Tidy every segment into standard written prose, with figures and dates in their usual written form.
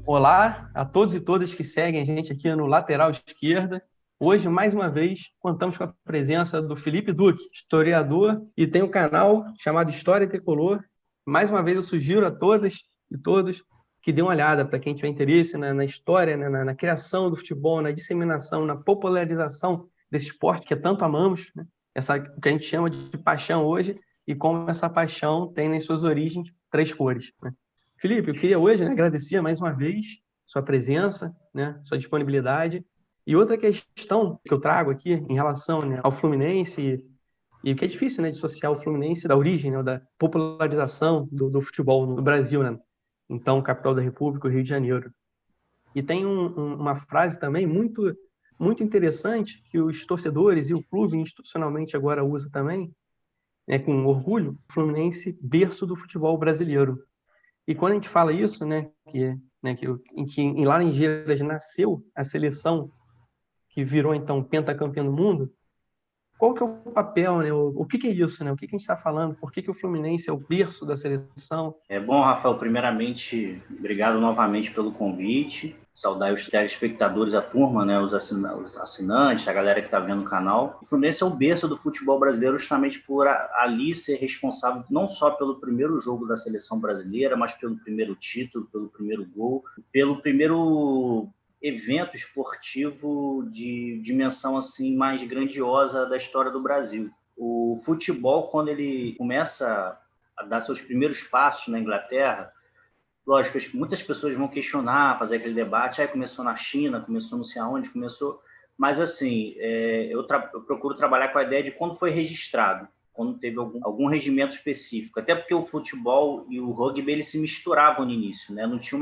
Olá a todos e todas que seguem a gente aqui no Lateral Esquerda. Hoje, mais uma vez, contamos com a presença do Felipe Duque, historiador, e tem um canal chamado História Tricolor. Mais uma vez, eu sugiro a todas e todos que dêem uma olhada para quem tiver interesse na história, na criação do futebol, na disseminação, na popularização desse esporte que tanto amamos, né? O que a gente chama de paixão hoje, e como essa paixão tem nas suas origens três cores, né? Felipe, eu queria hoje, né, agradecer mais uma vez sua presença, né, sua disponibilidade. E outra questão que eu trago aqui em relação, né, ao Fluminense, e que é difícil, né, dissociar o Fluminense da origem, né, da popularização do futebol no Brasil, né? Então, capital da República, o Rio de Janeiro. E tem uma frase também muito interessante que os torcedores e o clube institucionalmente agora usa também, né, com orgulho: Fluminense, berço do futebol brasileiro. E quando a gente fala isso, que em Laranjeiras nasceu a seleção que virou então pentacampeã do mundo, qual que é o papel, né? O que é isso, né? O que a gente está falando? Por que o Fluminense é o berço da seleção? É bom, Rafael, primeiramente, obrigado novamente pelo convite. Saudar os telespectadores, a turma, né, os assinantes, a galera que está vendo o canal. O Fluminense é o berço do futebol brasileiro justamente por ali ser responsável não só pelo primeiro jogo da seleção brasileira, mas pelo primeiro título, pelo primeiro gol, pelo primeiro evento esportivo de dimensão assim mais grandiosa da história do Brasil. O futebol, quando ele começa a dar seus primeiros passos na Inglaterra, lógico, muitas pessoas vão questionar, fazer aquele debate, começou na China, começou não sei aonde, começou... Mas, assim, eu procuro trabalhar com a ideia de quando foi registrado, quando teve algum regimento específico. Até porque o futebol e o rugby eles se misturavam no início, né? Não tinha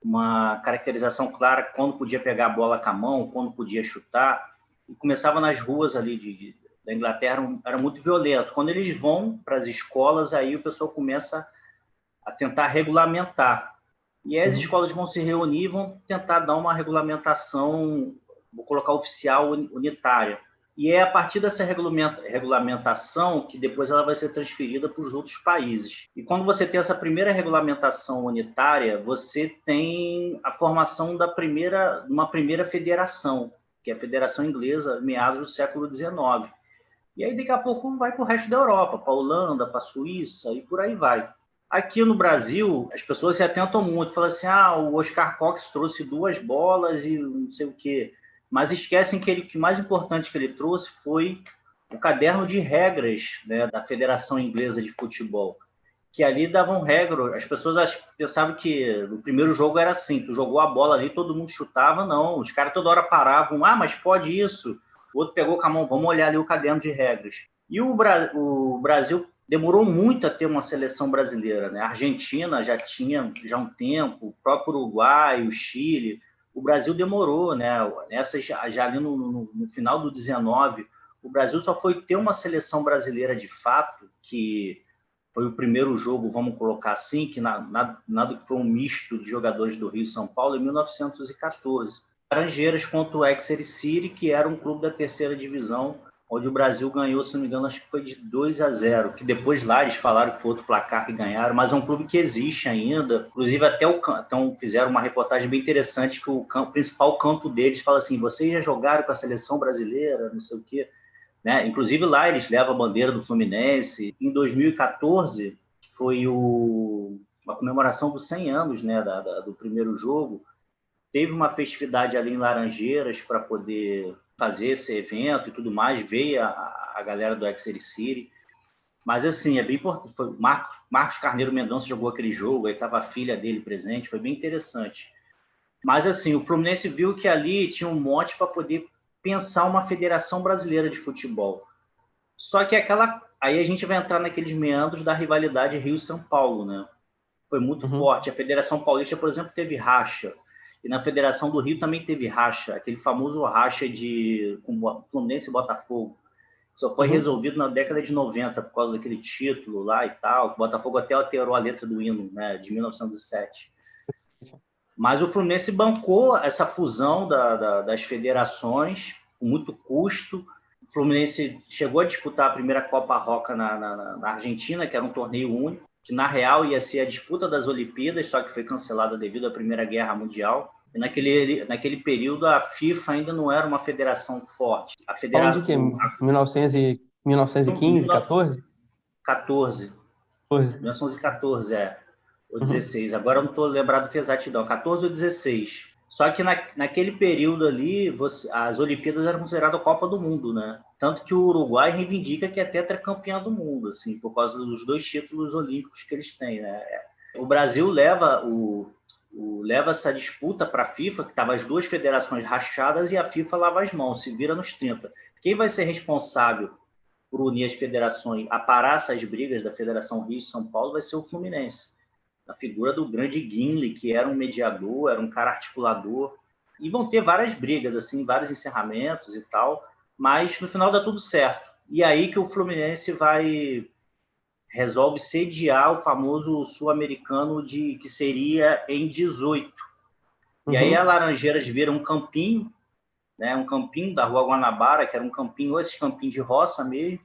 uma caracterização clara quando podia pegar a bola com a mão, quando podia chutar. E começava nas ruas ali da Inglaterra, era muito violento. Quando eles vão para as escolas, aí o pessoal começa a tentar regulamentar. E aí as escolas vão se reunir e vão tentar dar uma regulamentação, vou colocar oficial, unitária. E é a partir dessa regulamentação que depois ela vai ser transferida para os outros países. E quando você tem essa primeira regulamentação unitária, você tem a formação de uma primeira federação, que é a Federação Inglesa, meados do século XIX. E aí, daqui a pouco, vai para o resto da Europa, para a Holanda, para a Suíça, e por aí vai. Aqui no Brasil, as pessoas se atentam muito, falam assim, o Oscar Cox trouxe 2 bolas e não sei o quê, mas esquecem que o que mais importante que ele trouxe foi o caderno de regras, né, da Federação Inglesa de Futebol, que ali davam regras. As pessoas pensavam que o primeiro jogo era assim, tu jogou a bola ali, todo mundo chutava, não, os caras toda hora paravam, mas pode isso, o outro pegou com a mão, vamos olhar ali o caderno de regras. E o Brasil demorou muito a ter uma seleção brasileira, né? A Argentina já tinha um tempo, o próprio Uruguai, o Chile. O Brasil demorou, né? Já ali no final do 19, o Brasil só foi ter uma seleção brasileira de fato, que foi o primeiro jogo, vamos colocar assim, que nada que foi um misto de jogadores do Rio e São Paulo, em 1914. Laranjeiras contra o Exeter City, que era um clube da terceira divisão, onde o Brasil ganhou, se não me engano, acho que foi de 2-0, que depois lá eles falaram que foi outro placar que ganharam, mas é um clube que existe ainda. Inclusive, então fizeram uma reportagem bem interessante que o principal campo deles fala assim, vocês já jogaram com a seleção brasileira, não sei o quê. Né? Inclusive, lá eles levam a bandeira do Fluminense. Em 2014, que foi a comemoração dos 100 anos, né, do primeiro jogo, teve uma festividade ali em Laranjeiras para poder fazer esse evento e tudo mais, veio a galera do Exeter City, mas assim, é bem importante, foi Marcos Carneiro Mendonça jogou aquele jogo, aí estava a filha dele presente, foi bem interessante. Mas assim, o Fluminense viu que ali tinha um monte para poder pensar uma federação brasileira de futebol. Só que aí a gente vai entrar naqueles meandros da rivalidade Rio-São Paulo, né? Foi muito forte. A Federação Paulista, por exemplo, teve racha. E na Federação do Rio também teve racha, aquele famoso racha com Fluminense e Botafogo. Só foi resolvido na década de 90 por causa daquele título lá e tal. O Botafogo até alterou a letra do hino, né, de 1907. Mas o Fluminense bancou essa fusão das federações com muito custo. O Fluminense chegou a disputar a primeira Copa Roca na Argentina, que era um torneio único. que na real ia ser a disputa das Olimpíadas, só que foi cancelada devido à Primeira Guerra Mundial. E naquele período a FIFA ainda não era uma federação forte. Falam de quê? 1915, 14? 14. 14. 1914, ou Uhum. 16. Agora eu não estou lembrado que exatidão, 14 ou 16. Só que naquele período ali, as Olimpíadas eram consideradas a Copa do Mundo, né? Tanto que o Uruguai reivindica que é tetracampeão do mundo, assim, por causa dos 2 títulos olímpicos que eles têm, né? O Brasil leva essa disputa para a FIFA, que estavam as 2 federações rachadas, e a FIFA lava as mãos, se vira nos 30. Quem vai ser responsável por unir as federações, a parar essas brigas da Federação Rio e São Paulo, vai ser o Fluminense. A figura do grande Guinle, que era um mediador, era um cara articulador. E vão ter várias brigas, assim, vários encerramentos e tal, mas no final dá tudo certo. E aí que o Fluminense resolve sediar o famoso sul-americano que seria em 18. E aí a Laranjeiras vira um campinho, né, um campinho da Rua Guanabara, que era um campinho, esse campinho de roça mesmo,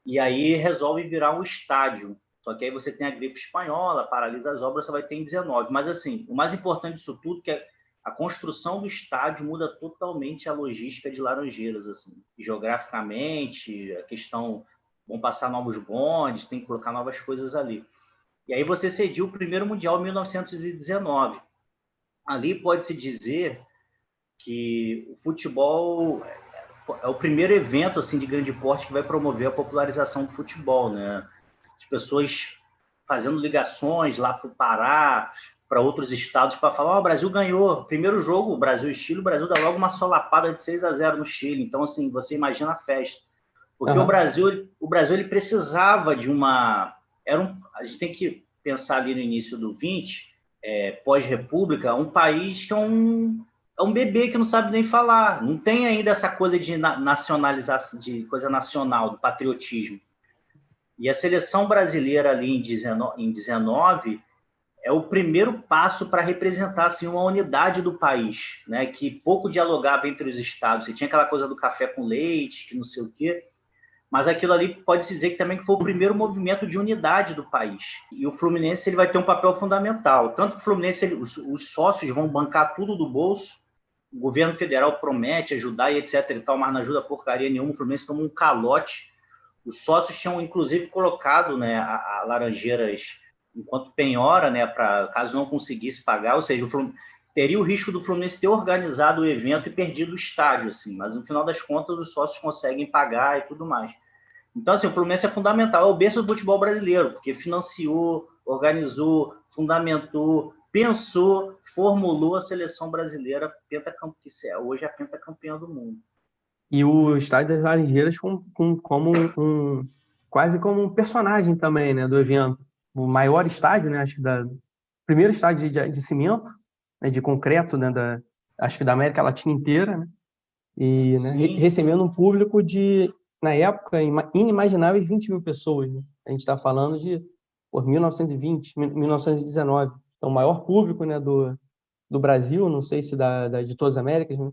e aí resolve virar um estádio. Só que aí você tem a gripe espanhola, paralisa as obras, você vai ter em 19. Mas, assim, o mais importante disso tudo é que a construção do estádio muda totalmente a logística de Laranjeiras, assim. Geograficamente, a questão, vão passar novos bondes, tem que colocar novas coisas ali. E aí você cediu o primeiro Mundial em 1919. Ali pode-se dizer que o futebol é o primeiro evento assim de grande porte que vai promover a popularização do futebol, né? As pessoas fazendo ligações lá para o Pará, para outros estados, para falar: o Brasil ganhou. Primeiro jogo, o Brasil e Chile, o Brasil dá logo uma solapada de 6-0 no Chile. Então, assim, você imagina a festa. Porque o Brasil ele precisava de uma... a gente tem que pensar ali no início do 20, pós-república, um país que é um bebê que não sabe nem falar. Não tem ainda essa coisa de nacionalização, de coisa nacional, do patriotismo. E a seleção brasileira ali em 19 é o primeiro passo para representar assim, uma unidade do país, né? Que pouco dialogava entre os estados. Você tinha aquela coisa do café com leite, que não sei o quê, mas aquilo ali pode-se dizer que também foi o primeiro movimento de unidade do país. E o Fluminense ele vai ter um papel fundamental. Tanto que o Fluminense, os sócios vão bancar tudo do bolso, o governo federal promete ajudar e etc. e tal, mas não ajuda porcaria nenhuma. O Fluminense toma um calote. Os sócios tinham, inclusive, colocado, né, a Laranjeiras enquanto penhora, né, para caso não conseguisse pagar, ou seja, teria o risco do Fluminense ter organizado o evento e perdido o estádio, assim, mas no final das contas os sócios conseguem pagar e tudo mais. Então, assim, o Fluminense é fundamental, é o berço do futebol brasileiro, porque financiou, organizou, fundamentou, pensou, formulou a seleção brasileira, que hoje é a pentacampeã do mundo. E o estádio das Laranjeiras quase como um personagem também, né, do evento. O maior estádio, né, acho que primeiro estádio de cimento, né, de concreto, né, acho que da América Latina inteira, né, e né, recebendo um público na época, inimagináveis 20 mil pessoas. Né? A gente está falando de 1920, 1919. Então, o maior público, né, do Brasil, não sei se de todas as Américas, né?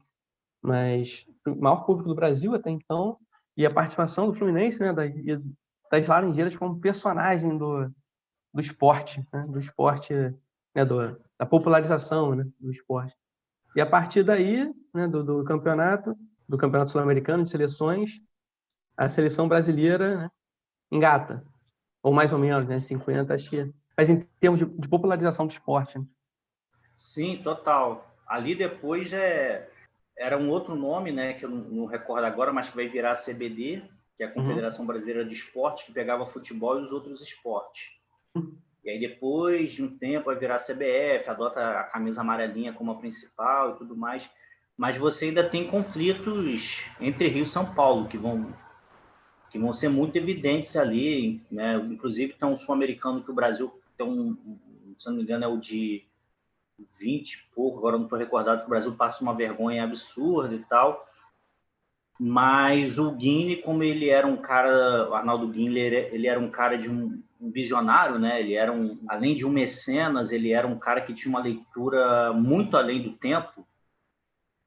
Mas o maior público do Brasil até então, e a participação do Fluminense, né, das Laranjeiras como personagem do esporte, né, do esporte, né, da popularização, né, do esporte. E a partir daí, né, do campeonato sul-americano de seleções, a seleção brasileira, né, engata, ou mais ou menos, né, 50, acho que. Mas em termos de popularização do esporte. Né? Sim, total. Ali depois era um outro nome, né, que eu não recordo agora, mas que vai virar a CBD, que é a Confederação Brasileira de Esporte, que pegava futebol e os outros esportes. E aí depois de um tempo vai virar a CBF, adota a camisa amarelinha como a principal e tudo mais. Mas você ainda tem conflitos entre Rio e São Paulo, que vão ser muito evidentes ali, né? Inclusive tem um sul-americano que o Brasil tem se não me engano, é o de 20 e pouco, agora não estou recordado, que o Brasil passa uma vergonha absurda e tal. Mas o Guinle, como ele era um cara, o Arnaldo Guinle, ele era um cara de um visionário, né? Ele era além de um mecenas, ele era um cara que tinha uma leitura muito além do tempo.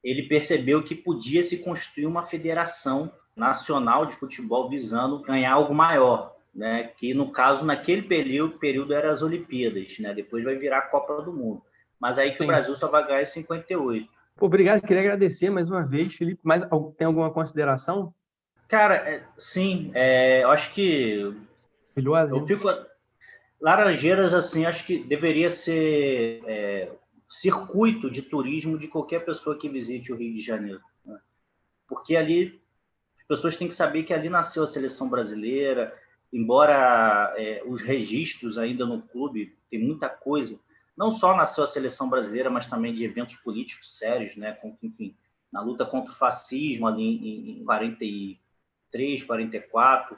Ele percebeu que podia se construir uma federação nacional de futebol visando ganhar algo maior. né, que no caso, naquele período eram as Olimpíadas, né, depois vai virar a Copa do Mundo. Mas aí que o Brasil só vai ganhar em 58. Pô, obrigado, queria agradecer mais uma vez, Felipe. Tem alguma consideração? Cara, sim, eu acho que eu fico... Laranjeiras, assim, acho que deveria ser circuito de turismo de qualquer pessoa que visite o Rio de Janeiro, né? Porque ali as pessoas têm que saber que ali nasceu a seleção brasileira, embora os registros ainda no clube, tem muita coisa, não só nasceu a seleção brasileira, mas também de eventos políticos sérios, né? Enfim, na luta contra o fascismo ali em 43, 44,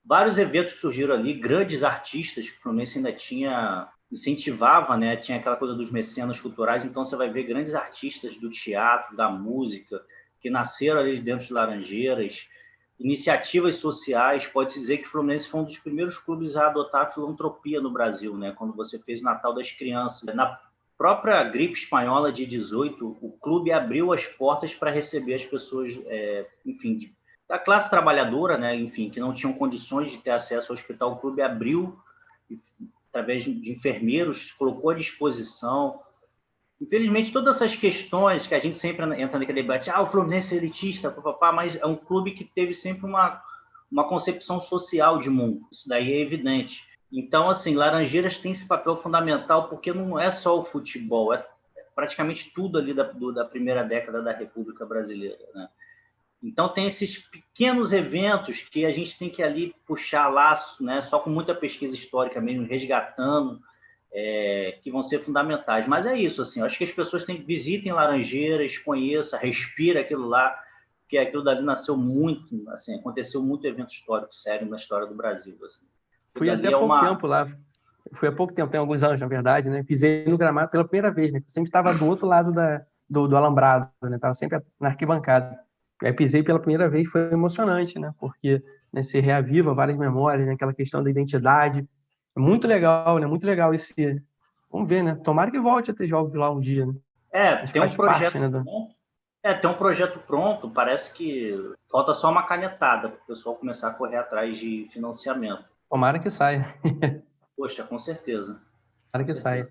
vários eventos que surgiram ali, grandes artistas que o Fluminense ainda incentivava, né? Tinha aquela coisa dos mecenas culturais, então você vai ver grandes artistas do teatro, da música, que nasceram ali dentro de Laranjeiras, iniciativas sociais. Pode-se dizer que o Fluminense foi um dos primeiros clubes a adotar a filantropia no Brasil, né? Quando você fez o Natal das Crianças. Na própria gripe espanhola de 18, o clube abriu as portas para receber as pessoas, enfim, da classe trabalhadora, né, enfim, que não tinham condições de ter acesso ao hospital. O clube abriu, através de enfermeiros, colocou à disposição. Infelizmente, todas essas questões que a gente sempre entra naquele debate, o Fluminense é elitista, papapá, mas é um clube que teve sempre uma concepção social de mundo. Isso daí é evidente. Então, assim, Laranjeiras tem esse papel fundamental, porque não é só o futebol, é praticamente tudo ali da primeira década da República Brasileira, né? Então, tem esses pequenos eventos que a gente tem que ali puxar laço, né? Só com muita pesquisa histórica mesmo, resgatando, que vão ser fundamentais. Mas é isso, assim, eu acho que as pessoas visitem Laranjeiras, conheçam, respira aquilo lá, porque aquilo dali nasceu muito, assim, aconteceu muito evento histórico sério na história do Brasil. Assim. Fui até há pouco tempo lá. Fui há pouco tempo, tem alguns anos, na verdade, né? Pisei no gramado pela primeira vez, né? Eu sempre estava do outro lado do alambrado, né? Estava sempre na arquibancada. Aí pisei pela primeira vez, foi emocionante, né? Porque, né, você reaviva várias memórias, né? Aquela questão da identidade. É muito legal, né? Muito legal esse... Vamos ver, né? Tomara que volte a ter jogos lá um dia, né? Tem um projeto pronto. Tem um projeto pronto, parece que falta só uma canetada para o pessoal começar a correr atrás de financiamento. Tomara que saia. Poxa, com certeza. Tomara que saia.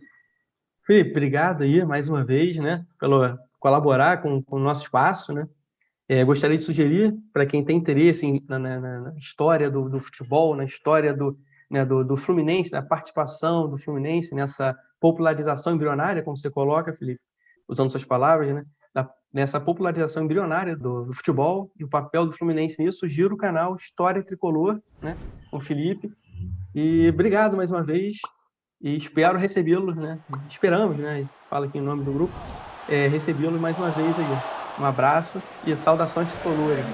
Felipe, obrigado aí mais uma vez, né? Pelo colaborar com o nosso espaço, né? Gostaria de sugerir para quem tem interesse na história do futebol, na história do Fluminense, na participação do Fluminense nessa popularização embrionária, como você coloca, Felipe, usando suas palavras, né? Nessa popularização embrionária do futebol e o papel do Fluminense nisso, sugiro o canal História Tricolor, né? Com o Felipe. E obrigado mais uma vez e espero recebê-lo, né? Esperamos, né? Fala aqui em nome do grupo, recebê-lo mais uma vez aí. Um abraço e saudações tricolores.